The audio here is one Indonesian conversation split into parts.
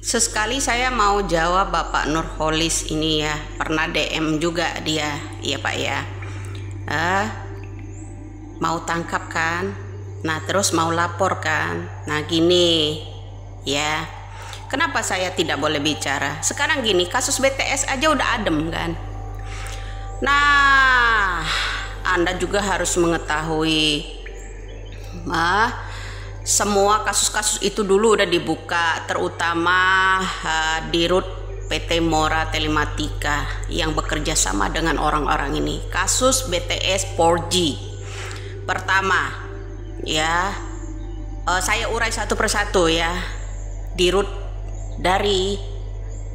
Sesekali saya mau jawab Bapak Nurholis ini ya, pernah DM juga dia, iya Pak ya. Mau tangkap kan? Nah terus mau lapor kan? Nah gini ya, kenapa saya tidak boleh bicara? Sekarang gini, kasus BTS aja udah adem kan? Nah Anda juga harus mengetahui semua kasus-kasus itu dulu udah dibuka, terutama di Dirut PT Mora Telematika yang bekerja sama dengan orang-orang ini. Kasus BTS 4G pertama ya, saya urai satu persatu ya. Dirut dari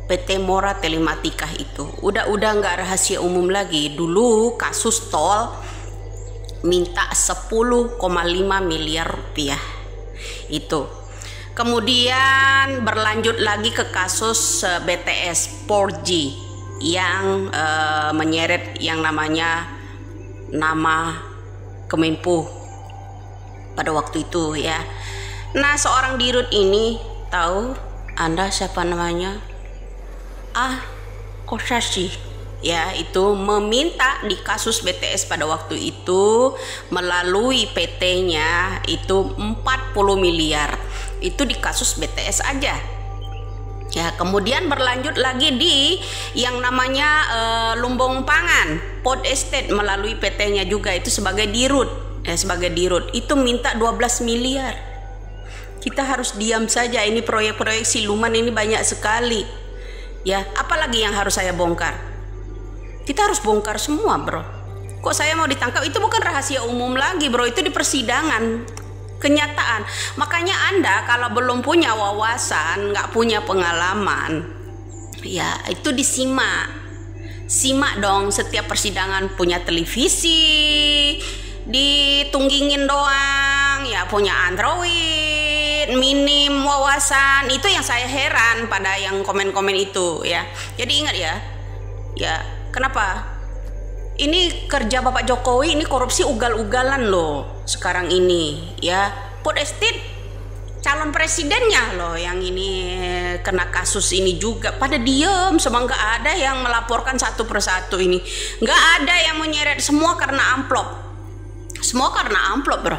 PT Mora Telematika itu udah nggak rahasia umum lagi. Dulu kasus tol minta 10,5 miliar rupiah itu. Kemudian berlanjut lagi ke kasus BTS 4G yang menyeret yang namanya nama Kemenpu pada waktu itu ya. Nah seorang dirut ini, tahu Anda siapa namanya? Kosasi ya, itu meminta di kasus BTS pada waktu itu melalui PT-nya itu 40 miliar. Itu di kasus BTS aja ya. Kemudian berlanjut lagi di yang namanya Lumbung Pangan Pod Estate melalui PT-nya juga, itu sebagai dirut ya, sebagai dirut itu minta 12 miliar. Kita harus diam saja, ini proyek-proyek siluman ini banyak sekali ya. Apalagi yang harus saya bongkar? Kita harus bongkar semua bro. Kok saya mau ditangkap? Itu bukan rahasia umum lagi bro, itu di persidangan, kenyataan. Makanya Anda kalau belum punya wawasan, nggak punya pengalaman ya, itu disimak. Simak dong setiap persidangan, punya televisi ditunggingin doang ya, punya Android, minim wawasan. Itu yang saya heran pada yang komen-komen itu ya. Jadi ingat ya, kenapa ini kerja Bapak Jokowi ini korupsi ugal-ugalan loh sekarang ini ya. Pod Estate calon presidennya loh yang ini kena kasus ini juga, pada diem semua, nggak ada yang melaporkan satu persatu ini, nggak ada yang menyeret, semua karena amplop. Semua karena amplop bro.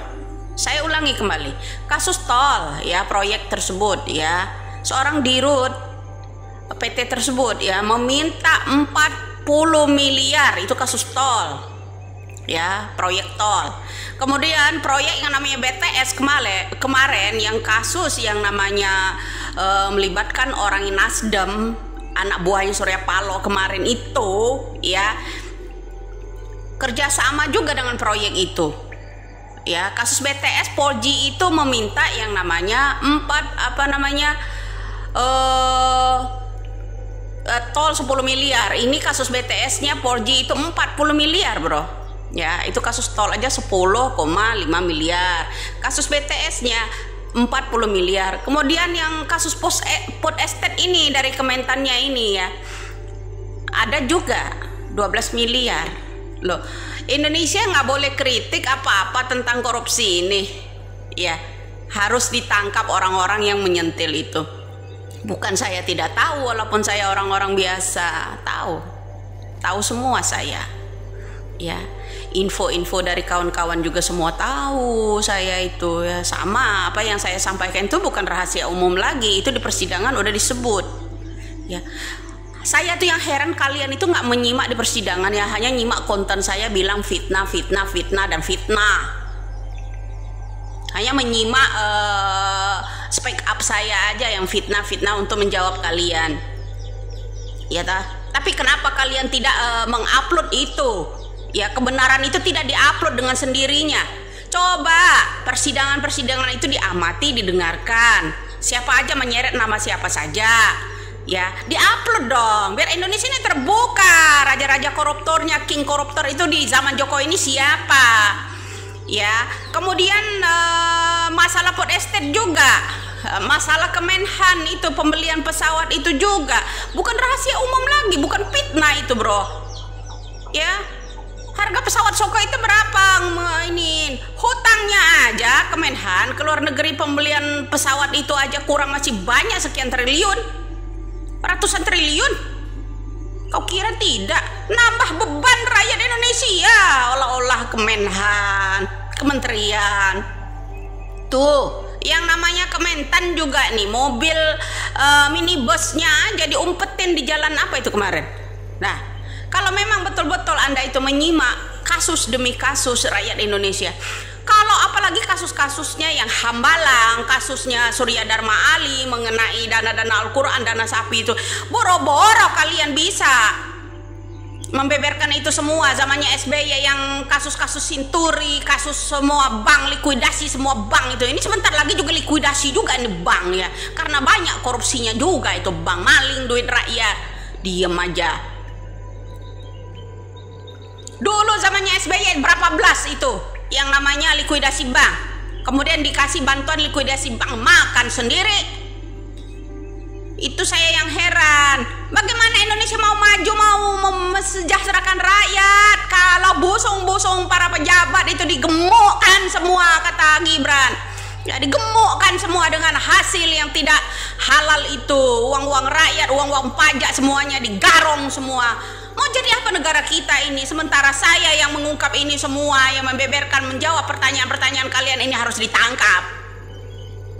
Saya ulangi kembali, kasus tol ya, proyek tersebut ya, seorang dirut PT tersebut ya meminta 40 miliar, itu kasus tol ya, proyek tol. Kemudian proyek yang namanya BTS kemarin yang kasus yang namanya melibatkan orang Nasdem, anak buahnya Surya Paloh kemarin itu ya, kerjasama juga dengan proyek itu ya. Kasus BTS 4G itu meminta yang namanya tol 10 miliar. Ini kasus BTS-nya 4G itu 40 miliar bro ya. Itu kasus tol aja 10,5 miliar, kasus BTS-nya 40 miliar. Kemudian yang kasus Pod Estate ini dari Kementannya ini ya, ada juga 12 miliar loh. Indonesia nggak boleh kritik apa-apa tentang korupsi ini ya, harus ditangkap orang-orang yang menyentil itu. Bukan saya tidak tahu, walaupun saya orang-orang biasa, tahu semua saya ya. Info-info dari kawan-kawan juga semua tahu saya itu ya. Sama apa yang saya sampaikan itu bukan rahasia umum lagi, itu di persidangan udah disebut ya. Saya tuh yang heran, kalian itu nggak menyimak di persidangan ya, hanya nyimak konten saya bilang fitnah dan fitnah. Hanya menyimak speak up saya aja yang fitnah untuk menjawab kalian ya tapi kenapa kalian tidak mengupload itu ya? Kebenaran itu tidak diupload dengan sendirinya. Coba persidangan itu diamati, didengarkan, siapa aja menyeret nama siapa saja ya, diupload dong biar Indonesia ini terbuka. Raja-raja koruptornya, king koruptor itu di zaman Jokowi ini siapa ya. Kemudian masalah Pod Estate juga, masalah Kemenhan itu pembelian pesawat itu juga bukan rahasia umum lagi, bukan fitnah itu bro ya. Harga pesawat Sukhoi itu berapa? Ini hutangnya aja Kemenhan ke luar negeri, pembelian pesawat itu aja kurang masih banyak sekian triliun ratusan triliun. Kau kira tidak? Nambah beban rakyat Indonesia, olah-olah Kemenhan, kementerian. Tuh, yang namanya Kementan juga nih, mobil minibusnya jadi umpetin di jalan apa itu kemarin. Nah, kalau memang betul-betul Anda itu menyimak kasus demi kasus rakyat Indonesia, kalau apalagi kasus-kasusnya yang Hambalang, kasusnya Surya Dharma Ali mengenai dana-dana Al-Quran, dana sapi itu, boro-boro kalian bisa membeberkan itu semua. Zamannya SBY yang kasus-kasus Sinturi, kasus semua bank, likuidasi semua bank itu. Ini sebentar lagi juga likuidasi juga ini bank ya, karena banyak korupsinya juga itu bank, maling duit rakyat. Diem aja. Dulu zamannya SBY berapa belas itu yang namanya likuidasi bank, kemudian dikasih bantuan likuidasi bank, makan sendiri. Itu saya yang heran, bagaimana Indonesia mau maju, mau mesejahterakan rakyat kalau busung-busung para pejabat itu digemukkan semua, kata Gibran ya, digemukkan semua dengan hasil yang tidak halal itu, uang-uang rakyat, uang-uang pajak semuanya digarong semua. Mau jadi apa negara kita ini? Sementara saya yang mengungkap ini semua, yang membeberkan, menjawab pertanyaan-pertanyaan kalian ini harus ditangkap.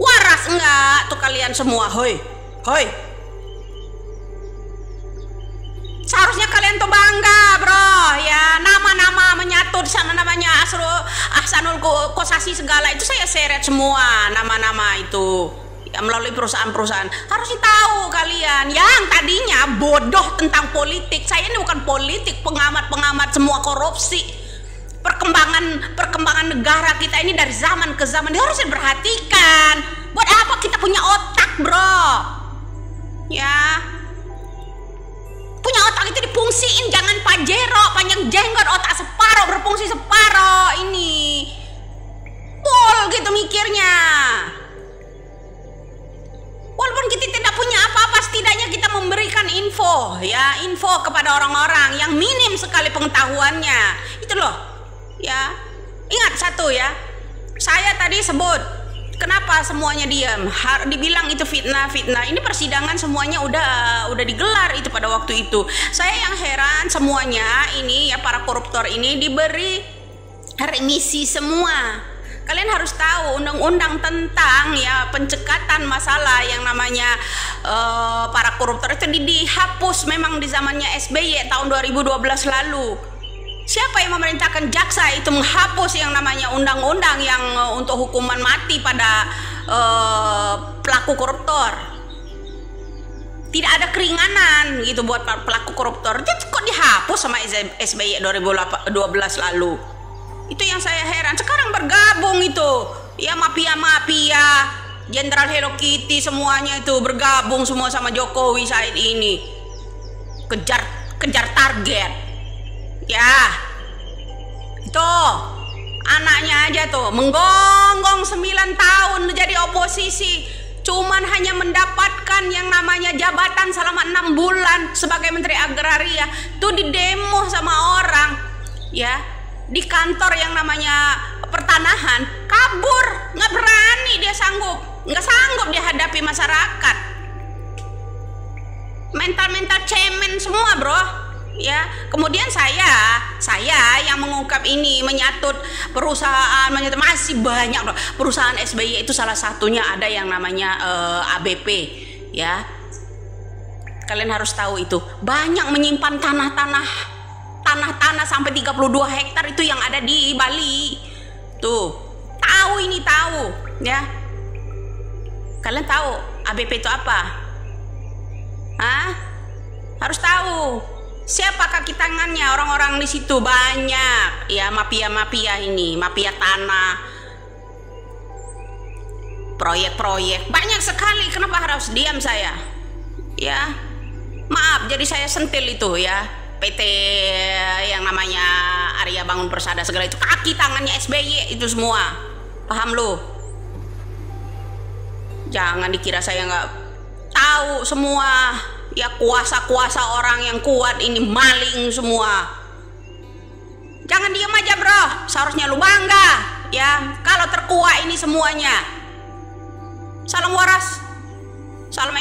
Waras enggak tuh kalian semua? Hoi, hoi. Seharusnya kalian tuh bangga, bro. Ya, nama-nama menyatu di sana, namanya Ahsanul Kosasi segala itu saya seret semua nama-nama itu. Ya, melalui perusahaan-perusahaan. Harus tahu kalian yang tadinya bodoh tentang politik. Saya ini bukan politik, pengamat-pengamat semua korupsi. Perkembangan negara kita ini dari zaman ke zaman harus diperhatikan. Buat apa kita punya otak, bro? Ya, punya otak itu difungsiin, jangan pajero, panjang jenggot, otak separoh, berfungsi separoh. Ini pol gitu mikirnya. Walaupun kita tidak punya apa-apa, setidaknya kita memberikan info, ya, info kepada orang-orang yang minim sekali pengetahuannya. Itu loh, ya. Ingat satu ya, saya tadi sebut, kenapa semuanya diam? Dibilang itu fitnah. Ini persidangan semuanya udah digelar itu pada waktu itu. Saya yang heran semuanya ini ya, para koruptor ini diberi remisi semua. Kalian harus tahu undang-undang tentang ya pencekatan masalah yang namanya para koruptor itu dihapus memang di zamannya SBY tahun 2012 lalu. Siapa yang memerintahkan jaksa itu menghapus yang namanya undang-undang yang untuk hukuman mati pada pelaku koruptor? Tidak ada keringanan gitu buat pelaku koruptor. Itu kok dihapus sama SBY 2012 lalu? Itu yang saya heran. Sekarang bergabung itu ya, mafia-mafia, Jenderal Hello Kitty semuanya itu bergabung semua sama Jokowi saat ini. Kejar target. Ya. Itu anaknya aja tuh menggonggong 9 tahun jadi oposisi, cuman hanya mendapatkan yang namanya jabatan selama 6 bulan sebagai Menteri Agraria. Tuh di demo sama orang ya, di kantor yang namanya pertanahan, kabur, nggak berani dia nggak sanggup dia hadapi masyarakat. Mental cemen semua, bro. Ya, kemudian saya yang mengungkap ini, menyatut perusahaan, masih banyak, bro. Perusahaan SBY itu salah satunya ada yang namanya ABP, ya. Kalian harus tahu itu banyak menyimpan tanah-tanah sampai 32 hektar itu yang ada di Bali. Tuh, tahu ya. Kalian tahu ABP itu apa? Hah? Harus tahu. Siapa kaki tangannya orang-orang di situ? Banyak ya, mafia ini, mafia tanah. Proyek-proyek banyak sekali. Kenapa harus diam saya? Ya. Maaf, jadi saya sentil itu ya. PT yang namanya Arya Bangun Persada segala itu kaki tangannya SBY itu semua. Paham lu? Jangan dikira saya nggak tahu semua. Ya, kuasa-kuasa orang yang kuat ini maling semua. Jangan diam aja, bro. Seharusnya lu bangga ya kalau terkuat ini semuanya. Salam waras. Salam